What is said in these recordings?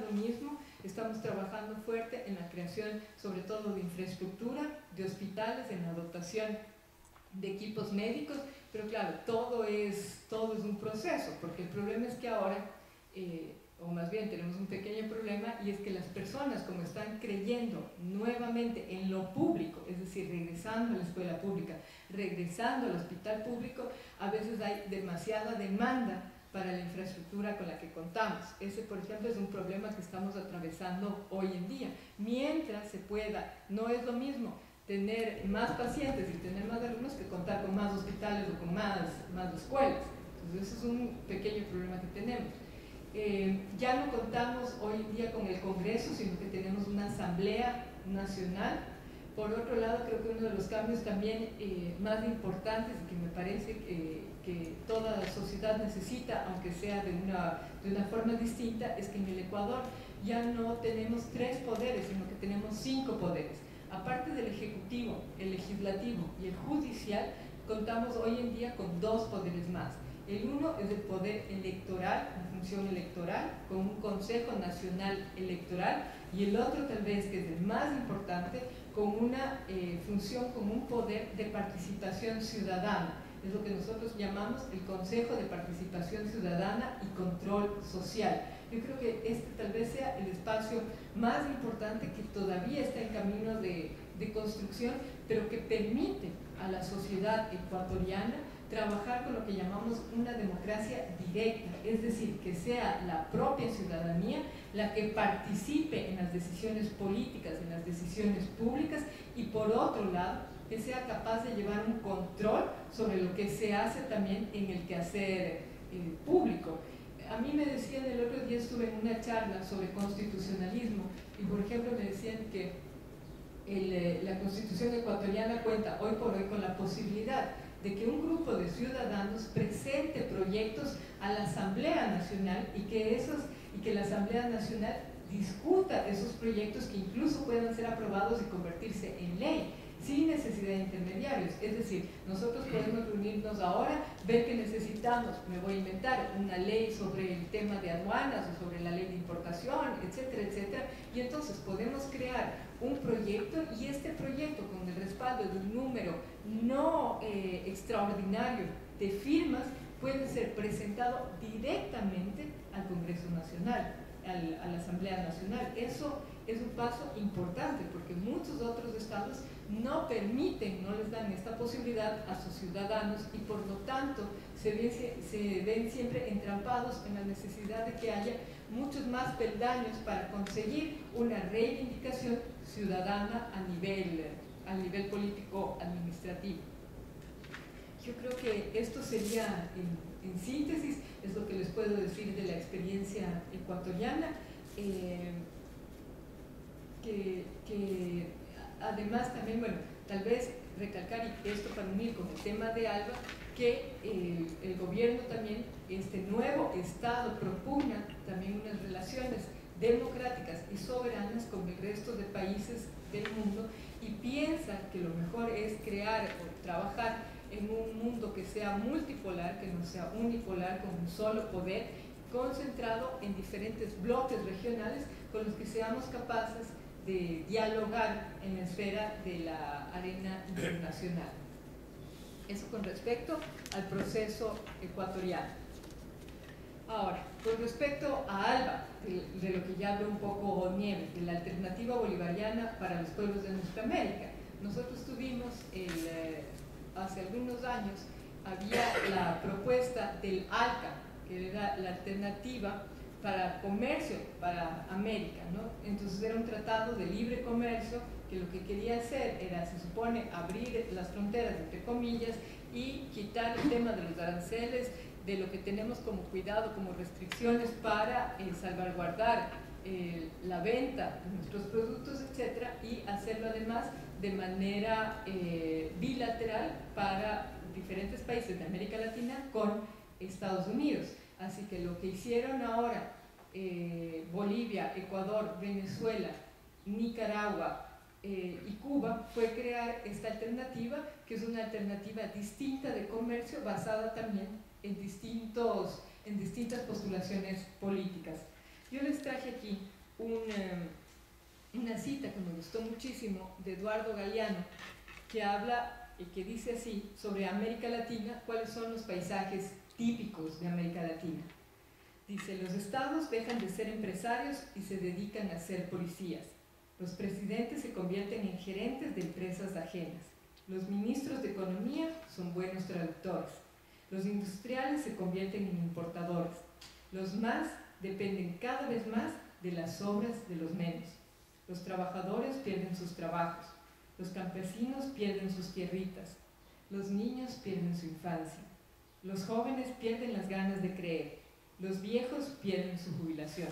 lo mismo. Estamos trabajando fuerte en la creación, sobre todo de infraestructura, de hospitales, en la dotación de equipos médicos, pero claro, todo es un proceso, porque el problema es que ahora, o más bien tenemos un pequeño problema, y es que las personas, como están creyendo nuevamente en lo público, es decir, regresando a la escuela pública, regresando al hospital público, a veces hay demasiada demanda para la infraestructura con la que contamos. Ese, por ejemplo, es un problema que estamos atravesando hoy en día. Mientras se pueda, no es lo mismo tener más pacientes y tener más alumnos que contar con más hospitales o con más escuelas. Entonces, ese es un pequeño problema que tenemos. Ya no contamos hoy en día con el Congreso, sino que tenemos una Asamblea Nacional. Por otro lado, creo que uno de los cambios también más importantes y que me parece que toda la sociedad necesita, aunque sea de una forma distinta, es que en el Ecuador ya no tenemos 3 poderes, sino que tenemos 5 poderes. Aparte del Ejecutivo, el Legislativo y el Judicial, contamos hoy en día con 2 poderes más. El uno es el poder electoral, la función electoral, con un Consejo Nacional Electoral, y el otro tal vez, que es el más importante, con una función, con un poder de participación ciudadana. Es lo que nosotros llamamos el Consejo de Participación Ciudadana y Control Social. Yo creo que este tal vez sea el espacio más importante que todavía está en camino de construcción, pero que permite a la sociedad ecuatoriana trabajar con lo que llamamos una democracia directa, es decir, que sea la propia ciudadanía la que participe en las decisiones políticas, en las decisiones públicas, y por otro lado, que sea capaz de llevar un control sobre lo que se hace también en el quehacer público. A mí me decían, el otro día estuve en una charla sobre constitucionalismo, y por ejemplo me decían que la Constitución ecuatoriana cuenta hoy por hoy con la posibilidad de que un grupo de ciudadanos presente proyectos a la Asamblea Nacional y que la Asamblea Nacional discuta esos proyectos, que incluso puedan ser aprobados y convertirse en ley, sin necesidad de intermediarios. Es decir, nosotros podemos reunirnos ahora, ver que necesitamos, me voy a inventar, una ley sobre el tema de aduanas o sobre la ley de importación, etcétera, etcétera, y entonces podemos crear un proyecto, y este proyecto, con el respaldo de un número no extraordinario de firmas, puede ser presentado directamente al Congreso Nacional, a la Asamblea Nacional. Eso es un paso importante, porque muchos otros estados no permiten, no les dan esta posibilidad a sus ciudadanos, y por lo tanto se ven siempre entrampados en la necesidad de que haya muchos más peldaños para conseguir una reivindicación ciudadana a nivel político administrativo. Yo creo que esto sería, en síntesis, es lo que les puedo decir de la experiencia ecuatoriana, que además también, bueno, tal vez recalcar, y esto para unir con el tema de ALBA, que el gobierno también, este nuevo Estado, propugna también unas relaciones democráticas y soberanas con el resto de países del mundo, y piensa que lo mejor es crear o trabajar en un mundo que sea multipolar, que no sea unipolar, con un solo poder, concentrado en diferentes bloques regionales con los que seamos capaces de dialogar en la esfera de la arena internacional. Eso con respecto al proceso ecuatoriano. Ahora, con respecto a ALBA, de lo que ya habló un poco Nieves, de la alternativa bolivariana para los pueblos de nuestra América, nosotros tuvimos, hace algunos años, había la propuesta del ALCA, que era la alternativa para comercio para América, ¿no? Entonces era un tratado de libre comercio que lo que quería hacer era, se supone, abrir las fronteras, entre comillas, y quitar el tema de los aranceles, de lo que tenemos como cuidado, como restricciones para salvaguardar la venta de nuestros productos, etcétera, y hacerlo además de manera bilateral para diferentes países de América Latina con Estados Unidos. Así que lo que hicieron ahora Bolivia, Ecuador, Venezuela, Nicaragua y Cuba fue crear esta alternativa, que es una alternativa distinta de comercio, basada también en distintas postulaciones políticas. Yo les traje aquí una cita que me gustó muchísimo de Eduardo Galeano, que habla y que dice así sobre América Latina, cuáles son los paisajes típicos de América Latina. Dice: los estados dejan de ser empresarios y se dedican a ser policías. Los presidentes se convierten en gerentes de empresas ajenas. Los ministros de economía son buenos traductores. Los industriales se convierten en importadores. Los más dependen cada vez más de las obras de los menos. Los trabajadores pierden sus trabajos. Los campesinos pierden sus tierritas. Los niños pierden su infancia. Los jóvenes pierden las ganas de creer. Los viejos pierden su jubilación.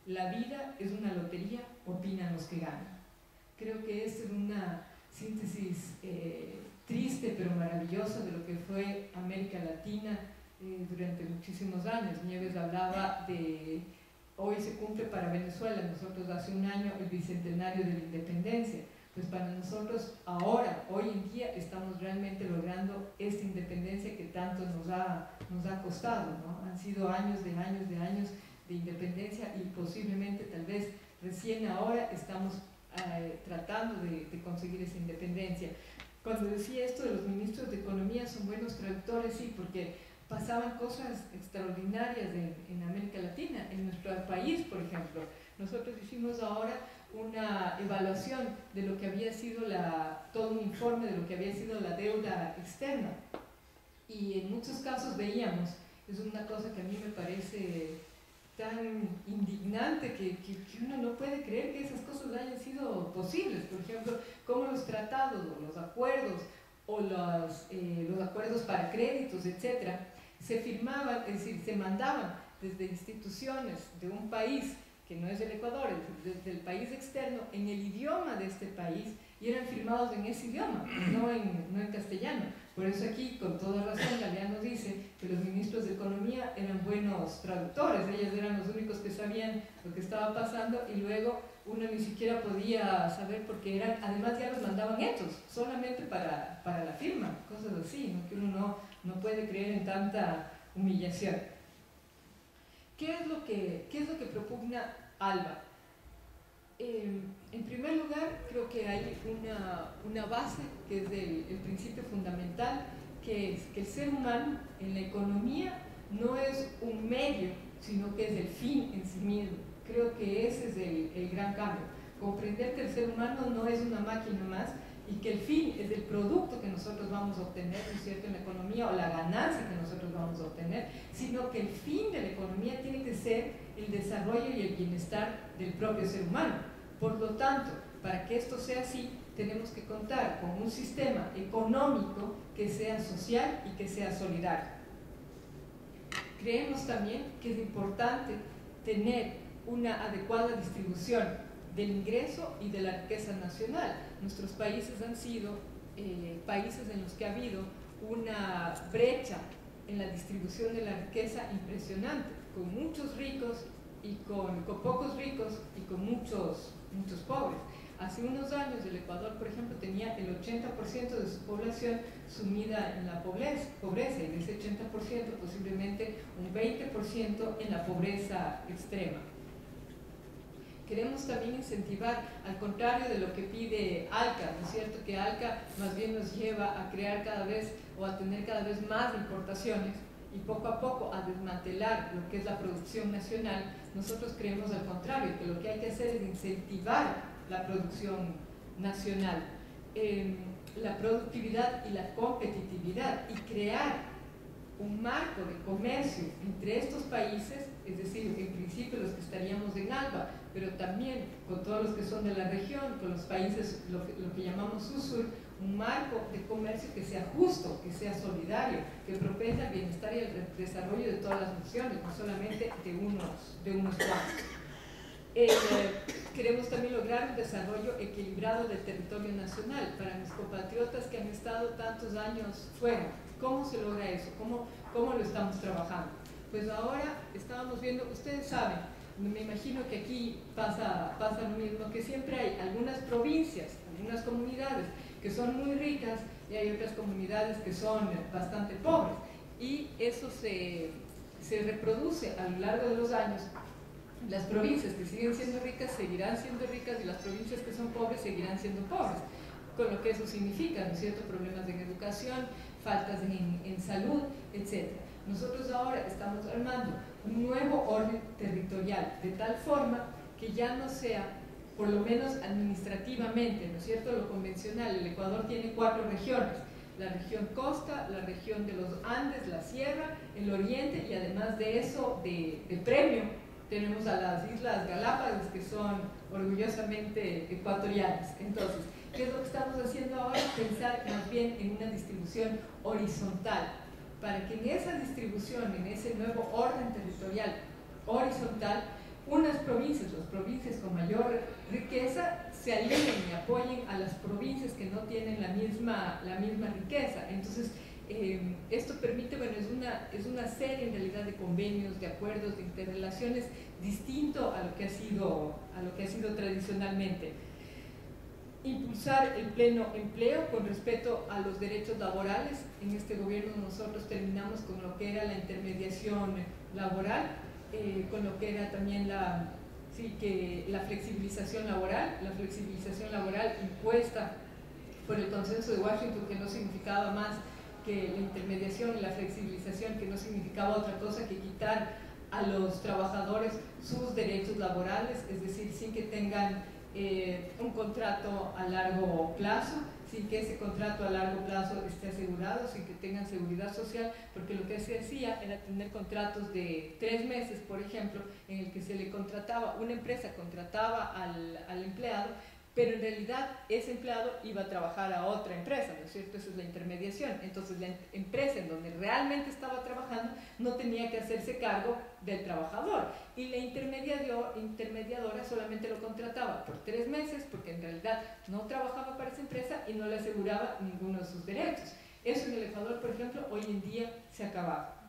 La vida es una lotería, opinan los que ganan. Creo que esta es una síntesis triste pero maravillosa de lo que fue América Latina durante muchísimos años. Nieves hablaba de, hoy se cumple para Venezuela, nosotros hace un año, el bicentenario de la independencia. Pues para nosotros ahora, hoy en día, estamos realmente logrando esta independencia que tanto nos ha costado, ¿no? Han sido años de independencia y posiblemente, tal vez, recién ahora estamos tratando de conseguir esa independencia. Cuando decía esto de los ministros de Economía son buenos traductores, sí, porque pasaban cosas extraordinarias en América Latina, en nuestro país, por ejemplo. Nosotros hicimos ahora una evaluación de lo que había sido todo un informe de lo que había sido la deuda externa, y en muchos casos veíamos, es una cosa que a mí me parece tan indignante que uno no puede creer que esas cosas hayan sido posibles. Por ejemplo, cómo los tratados o los acuerdos o los acuerdos para créditos, etcétera, se firmaban, es decir, se mandaban desde instituciones de un país que no es el Ecuador, desde el país externo, en el idioma de este país, y eran firmados en ese idioma, no en castellano. Por eso aquí, con toda razón, Galeano dice que los ministros de Economía eran buenos traductores, ellos eran los únicos que sabían lo que estaba pasando, y luego uno ni siquiera podía saber porque además ya los mandaban hechos, solamente para la firma, cosas así, ¿no? Que uno no puede creer en tanta humillación. ¿Qué es lo que propugna ALBA? En primer lugar, creo que hay una base que es el principio fundamental, que es que el ser humano en la economía no es un medio, sino que es el fin en sí mismo. Creo que ese es el gran cambio. Comprender que el ser humano no es una máquina más y que el fin es el producto que nosotros vamos a obtener, ¿no es cierto?, en la economía, o la ganancia que nosotros vamos a obtener, sino que el fin de la economía tiene que ser el desarrollo y el bienestar del propio ser humano. Por lo tanto, para que esto sea así, tenemos que contar con un sistema económico que sea social y que sea solidario. Creemos también que es importante tener una adecuada distribución del ingreso y de la riqueza nacional. Nuestros países han sido países en los que ha habido una brecha en la distribución de la riqueza impresionante, con muchos ricos y con pocos ricos y con muchos pobres. Hace unos años el Ecuador, por ejemplo, tenía el 80% de su población sumida en la pobreza, y de ese 80% posiblemente un 20% en la pobreza extrema. Queremos también incentivar, al contrario de lo que pide ALCA, ¿no es cierto?, que ALCA más bien nos lleva a crear cada vez o a tener cada vez más importaciones y poco a poco a desmantelar lo que es la producción nacional. Nosotros creemos al contrario, que lo que hay que hacer es incentivar la producción nacional, la productividad y la competitividad, y crear un marco de comercio entre estos países, es decir, en principio los que estaríamos en ALBA, pero también con todos los que son de la región, con los países, lo que llamamos SUSUR, un marco de comercio que sea justo, que sea solidario, que propensa el bienestar y el desarrollo de todas las naciones, no solamente de unos cuantos. Queremos también lograr un desarrollo equilibrado del territorio nacional para mis compatriotas que han estado tantos años fuera. ¿Cómo se logra eso? ¿Cómo lo estamos trabajando? Pues ahora estábamos viendo, ustedes saben, me imagino que aquí pasa lo mismo, que siempre hay algunas provincias, algunas comunidades que son muy ricas y hay otras comunidades que son bastante pobres, y eso se reproduce a lo largo de los años Las provincias que siguen siendo ricas seguirán siendo ricas y las provincias que son pobres seguirán siendo pobres, con lo que eso significa, ¿no es cierto?, problemas en educación, faltas en salud, etc. Nosotros ahora estamos armando un nuevo orden territorial, de tal forma que ya no sea, por lo menos administrativamente, ¿no es cierto?, lo convencional. El Ecuador tiene 4 regiones: la región costa, la región de los Andes, la sierra, el oriente, y además de eso, de premio, tenemos a las Islas Galápagos, que son orgullosamente ecuatorianas. Entonces, ¿qué es lo que estamos haciendo ahora? Pensar más bien en una distribución horizontal, para que en esa distribución, en ese nuevo orden territorial horizontal, unas provincias, las provincias con mayor riqueza, se alineen y apoyen a las provincias que no tienen la misma riqueza. Entonces, esto permite, bueno, es una serie en realidad de convenios, de acuerdos, de interrelaciones, distinto a lo que ha sido tradicionalmente. Impulsar el pleno empleo con respeto a los derechos laborales. En este gobierno nosotros terminamos con lo que era la intermediación laboral, con lo que era también la flexibilización laboral impuesta por el consenso de Washington, que no significaba más que la intermediación y la flexibilización, que no significaba otra cosa que quitar a los trabajadores sus derechos laborales, es decir, sin que tengan un contrato a largo plazo, sin que ese contrato a largo plazo esté asegurado, sin que tengan seguridad social, porque lo que se hacía era tener contratos de 3 meses, por ejemplo, en el que se le contrataba, una empresa contrataba al empleado, pero en realidad ese empleado iba a trabajar a otra empresa, ¿no es cierto? Esa es la intermediación. Entonces la empresa en donde realmente estaba trabajando no tenía que hacerse cargo del trabajador, y la intermediadora solamente lo contrataba por 3 meses, porque en realidad no trabajaba para esa empresa y no le aseguraba ninguno de sus derechos. Eso en el Ecuador, por ejemplo, hoy en día se ha acabado.